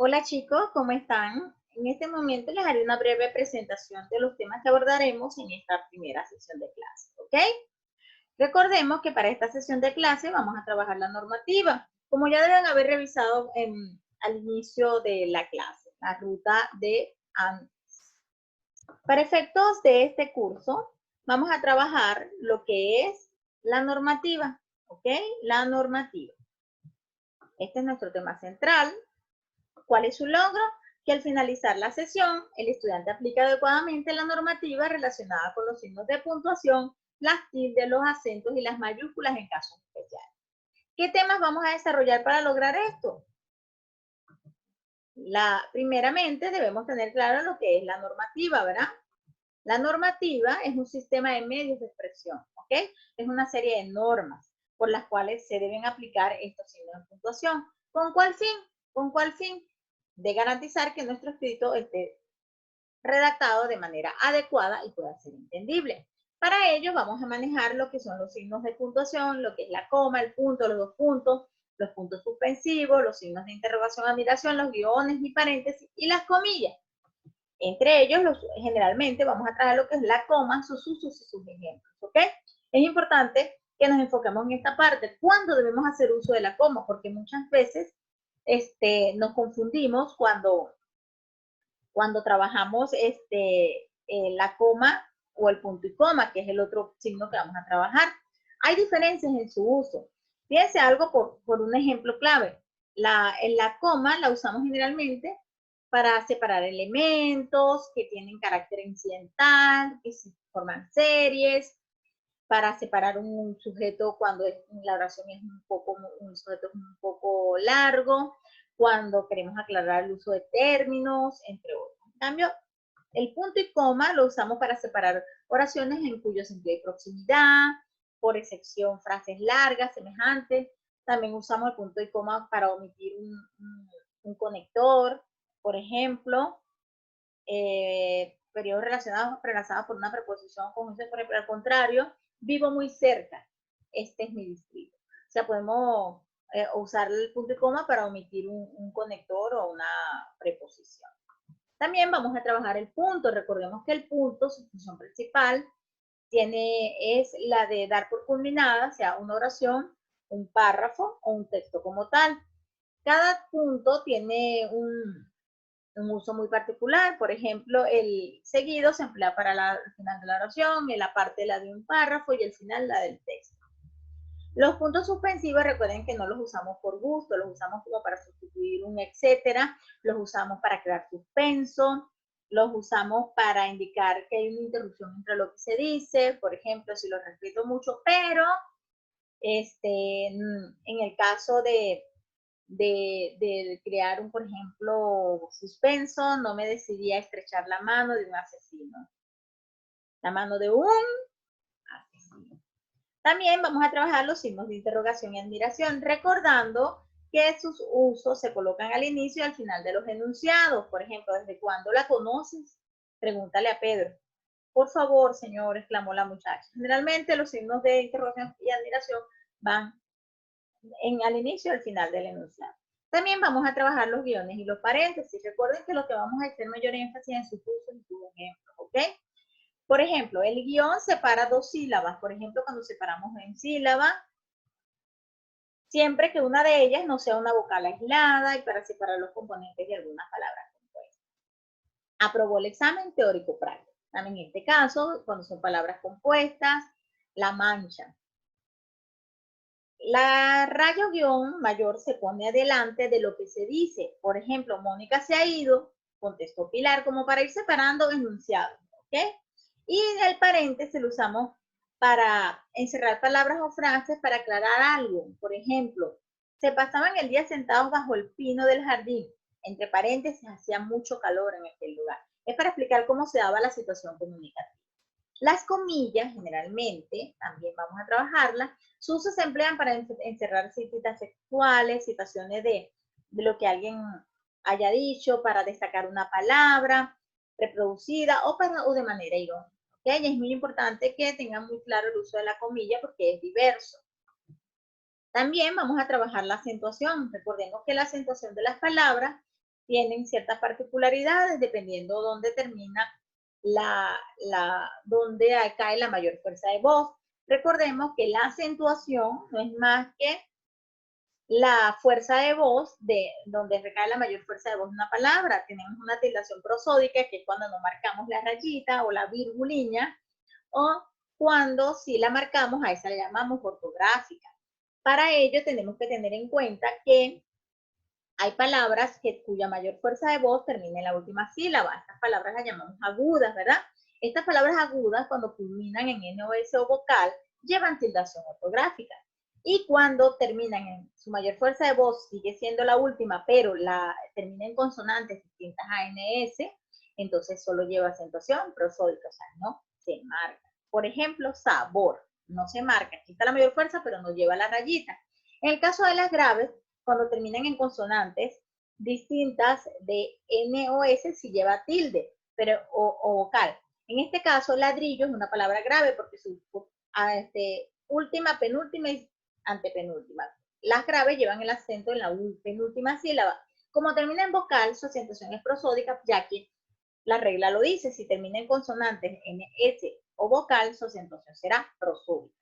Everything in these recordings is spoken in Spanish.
Hola chicos, ¿cómo están? En este momento les haré una breve presentación de los temas que abordaremos en esta primera sesión de clase, ¿ok? Recordemos que para esta sesión de clase vamos a trabajar la normativa, como ya deben haber revisado al inicio de la clase, la ruta de antes. Para efectos de este curso, vamos a trabajar lo que es la normativa, ¿ok? La normativa. Este es nuestro tema central. ¿Cuál es su logro? Que al finalizar la sesión, el estudiante aplica adecuadamente la normativa relacionada con los signos de puntuación, las tildes, los acentos y las mayúsculas en casos especiales. ¿Qué temas vamos a desarrollar para lograr esto? Primeramente debemos tener claro lo que es la normativa, ¿verdad? La normativa es un sistema de medios de expresión, ¿ok? Es una serie de normas por las cuales se deben aplicar estos signos de puntuación. ¿Con cuál fin? ¿Con cuál fin? De garantizar que nuestro escrito esté redactado de manera adecuada y pueda ser entendible. Para ello vamos a manejar lo que son los signos de puntuación, lo que es la coma, el punto, los puntos suspensivos, los signos de interrogación, admiración, los guiones y paréntesis y las comillas. Entre ellos, generalmente vamos a traer lo que es la coma, sus usos y sus ejemplos, ¿ok? Es importante que nos enfoquemos en esta parte. ¿Cuándo debemos hacer uso de la coma? Porque muchas veces nos confundimos cuando trabajamos la coma o el punto y coma, que es el otro signo que vamos a trabajar. Hay diferencias en su uso. Fíjense algo por un ejemplo clave. En la coma la usamos generalmente para separar elementos que tienen carácter incidental, que se forman series, para separar un sujeto cuando la oración es un sujeto un poco largo, cuando queremos aclarar el uso de términos, entre otros. En cambio, el punto y coma lo usamos para separar oraciones en cuyo sentido hay proximidad, por excepción frases largas, semejantes. También usamos el punto y coma para omitir un conector, por ejemplo, periodos relacionados por una preposición con por ejemplo, al contrario, vivo muy cerca, este es mi distrito. O sea, podemos usar el punto y coma para omitir un conector o una preposición. También vamos a trabajar el punto. Recordemos que el punto, su función principal, es la de dar por culminada, sea una oración, un párrafo o un texto como tal. Cada punto tiene un uso muy particular. Por ejemplo, el seguido se emplea para el final de la oración, la parte la de un párrafo y el final la del texto. Los puntos suspensivos, recuerden que no los usamos por gusto, los usamos como para sustituir un etcétera, los usamos para crear suspenso, los usamos para indicar que hay una interrupción entre lo que se dice, por ejemplo, si lo repito mucho, pero en el caso de crear por ejemplo, suspenso, no me decidí a estrechar la mano de un asesino, la mano de un asesino. También vamos a trabajar los signos de interrogación y admiración, recordando que sus usos se colocan al inicio y al final de los enunciados. Por ejemplo, ¿desde cuándo la conoces? Pregúntale a Pedro. Por favor, señor, exclamó la muchacha. Generalmente los signos de interrogación y admiración van al inicio y al final del enunciado. También vamos a trabajar los guiones y los paréntesis. Recuerden que lo que vamos a hacer mayor énfasis en sus usos y sus ejemplos, ¿ok? Por ejemplo, el guión separa dos sílabas. Por ejemplo, cuando separamos en sílaba, siempre que una de ellas no sea una vocal aislada y para separar los componentes de algunas palabras compuestas. Aprobó el examen teórico práctico. También en este caso, cuando son palabras compuestas, la mancha. La rayo guión mayor se pone adelante de lo que se dice. Por ejemplo, Mónica se ha ido, contestó Pilar, como para ir separando enunciados, ¿ok? Y el paréntesis lo usamos para encerrar palabras o frases para aclarar algo. Por ejemplo, se pasaban el día sentados bajo el pino del jardín. Entre paréntesis, hacía mucho calor en aquel lugar. Es para explicar cómo se daba la situación comunicativa. Las comillas, generalmente, también vamos a trabajarlas. Sus usos se emplean para encerrar citas sexuales, situaciones de lo que alguien haya dicho, para destacar una palabra reproducida o de manera irónica. ¿Okay? Y es muy importante que tengan muy claro el uso de la comilla porque es diverso. También vamos a trabajar la acentuación. Recordemos que la acentuación de las palabras tienen ciertas particularidades dependiendo dónde termina donde cae la mayor fuerza de voz. Recordemos que la acentuación no es más que la fuerza de voz de donde recae la mayor fuerza de voz de una palabra. Tenemos una tildación prosódica, que es cuando no marcamos la rayita o la virguliña, o cuando sí la marcamos, a esa le llamamos ortográfica. Para ello tenemos que tener en cuenta que hay palabras cuya mayor fuerza de voz termina en la última sílaba. Estas palabras las llamamos agudas, ¿verdad? Estas palabras agudas, cuando culminan en N o S o vocal, llevan tildación ortográfica. Y cuando terminan en su mayor fuerza de voz, sigue siendo la última, pero termina en consonantes distintas a NS, entonces solo lleva acentuación prosódica, o sea, no se marca. Por ejemplo, sabor, no se marca. Aquí está la mayor fuerza, pero no lleva la rayita. En el caso de las graves, cuando terminan en consonantes distintas de N o S, si lleva tilde o vocal. En este caso, ladrillo es una palabra grave porque su última, penúltima y antepenúltima. Las graves llevan el acento en la penúltima sílaba. Como termina en vocal, su acentuación es prosódica, ya que la regla lo dice, si termina en consonantes N, S o vocal, su acentuación será prosódica.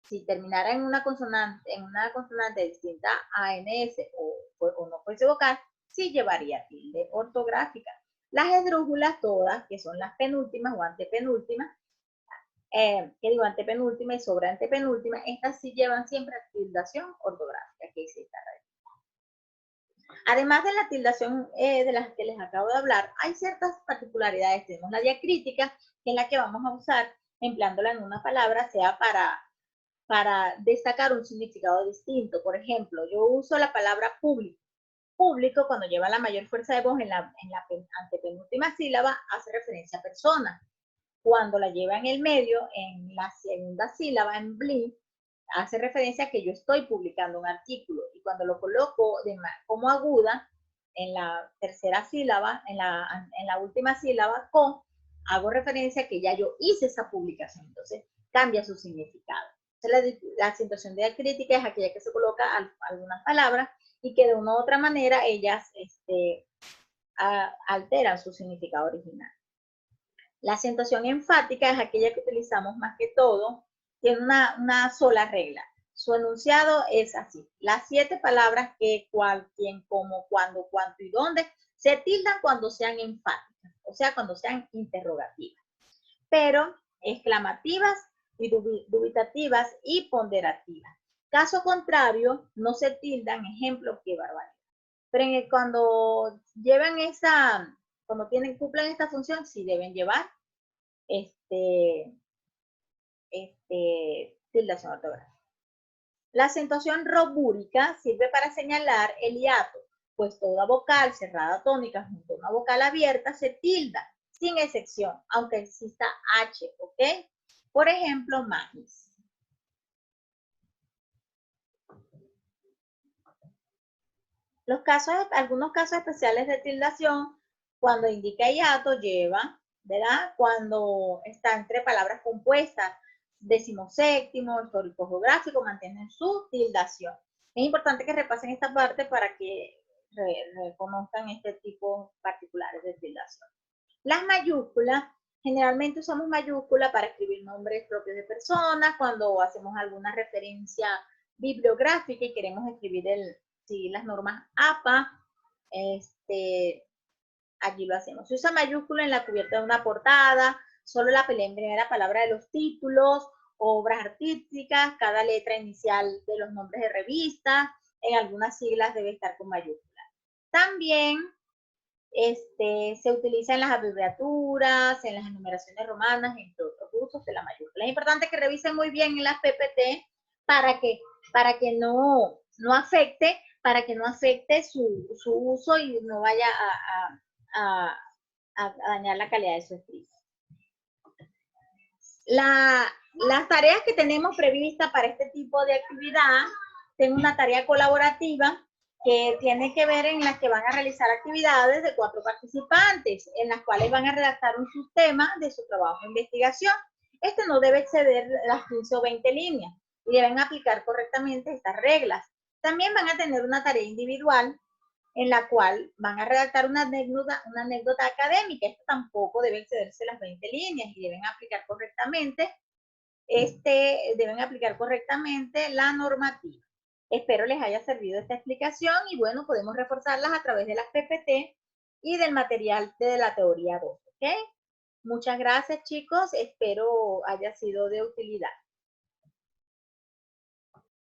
Si terminara en una consonante distinta a NS o no fuese vocal, sí llevaría tilde ortográfica. Las esdrújulas todas, que son las penúltimas o antepenúltimas, antepenúltima y sobre antepenúltima, estas sí llevan siempre tildación ortográfica, que es esta raíz. Además de la tildación de las que les acabo de hablar, hay ciertas particularidades. Tenemos la diacrítica, que es la que vamos a usar empleándola en una palabra, sea para destacar un significado distinto. Por ejemplo, yo uso la palabra público. Público, cuando lleva la mayor fuerza de voz en la antepenúltima sílaba, hace referencia a persona. Cuando la lleva en el medio, en la segunda sílaba, en blin, hace referencia a que yo estoy publicando un artículo. Y cuando lo coloco como aguda, en la tercera sílaba, en la última sílaba, con, hago referencia a que ya yo hice esa publicación. Entonces, cambia su significado. La acentuación diacrítica es aquella que se coloca algunas palabras y que de una u otra manera ellas alteran su significado original. La acentuación enfática es aquella que utilizamos más que todo, tiene una sola regla. Su enunciado es así: las 7 palabras que, cual, quién, cómo, cuándo, cuánto y dónde se tildan cuando sean enfáticas, o sea, cuando sean interrogativas. Pero exclamativas y dubitativas y ponderativas. Caso contrario, no se tildan. Ejemplo, qué barbaridad. Pero cuando llevan cuando cumplen esta función, sí deben llevar tildación ortográfica. La acentuación robúrica sirve para señalar el hiato, pues toda vocal cerrada tónica junto a una vocal abierta se tilda, sin excepción, aunque exista H, ¿ok? Por ejemplo, magis. Algunos casos especiales de tildación, cuando indica hiato, lleva, ¿verdad? Cuando está entre palabras compuestas, 17º, histórico geográfico, mantienen su tildación. Es importante que repasen esta parte para que reconozcan este tipo particulares de tildación. Las mayúsculas, generalmente usamos mayúsculas para escribir nombres propios de personas, cuando hacemos alguna referencia bibliográfica y queremos escribir las normas APA, allí lo hacemos. Se usa mayúscula en la cubierta de una portada, solo la primera palabra de los títulos, obras artísticas, cada letra inicial de los nombres de revistas, en algunas siglas debe estar con mayúscula. También se utiliza en las abreviaturas, en las enumeraciones romanas, entre otros usos de la mayúscula. Es importante que revisen muy bien en las PPT para que no afecte su uso y no vaya a dañar la calidad de su escrito. Las tareas que tenemos previstas para este tipo de actividad, tengo una tarea colaborativa que tiene que ver en las que van a realizar actividades de 4 participantes, en las cuales van a redactar un sistema de su trabajo de investigación. Este no debe exceder las 15 o 20 líneas y deben aplicar correctamente estas reglas. También van a tener una tarea individual en la cual van a redactar una anécdota académica. Esto tampoco debe excederse las 20 líneas y deben aplicar correctamente la normativa. Espero les haya servido esta explicación y bueno, podemos reforzarlas a través de las PPT y del material de la teoría 2, ¿ok? Muchas gracias, chicos. Espero haya sido de utilidad.